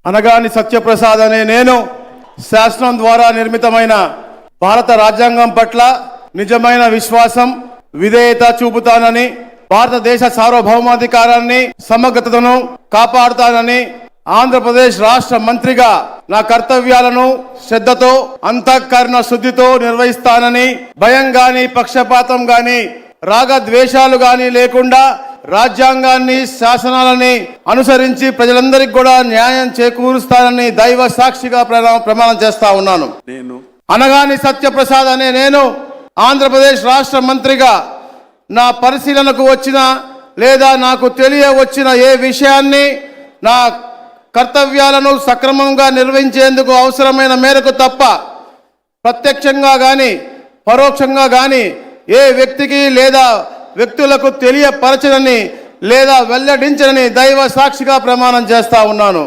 అనగాని సత్యప్రసాద్ అనే నేను శాసనం ద్వారా నిర్మితమైన భారత రాజ్యాంగం పట్ల నిజమైన విశ్వాసం విధేయత చూపుతానని, భారతదేశ సార్వభౌమాధికారాన్ని సమగ్రతను కాపాడుతానని, ఆంధ్రప్రదేశ్ రాష్ట్ర మంత్రిగా నా కర్తవ్యాలను శ్రద్ధతో అంతఃకరణ శుద్ధితో నిర్వహిస్తానని, భయం గాని పక్షపాతం గాని రాగద్వేషాలు గాని లేకుండా రాజ్యాంగాన్ని శాసనాలని అనుసరించి ప్రజలందరికీ కూడా న్యాయం చేకూరుస్తానని దైవ సాక్షిగా ప్రమాణం చేస్తా ఉన్నాను. నేను అనగాని సత్యప్రసాద్ అనే నేను ఆంధ్రప్రదేశ్ రాష్ట్ర మంత్రిగా నా పరిశీలనకు వచ్చిన లేదా నాకు తెలియవచ్చిన ఏ విషయాన్ని నా కర్తవ్యాలను సక్రమంగా నిర్వహించేందుకు అవసరమైన మేరకు తప్ప ప్రత్యక్షంగా కానీ పరోక్షంగా కానీ ఏ వ్యక్తికి లేదా వ్యక్తులకు తెలియపరచనని లేదా వెల్లడించనని దైవ సాక్షిగా ప్రమాణం చేస్తా ఉన్నాను.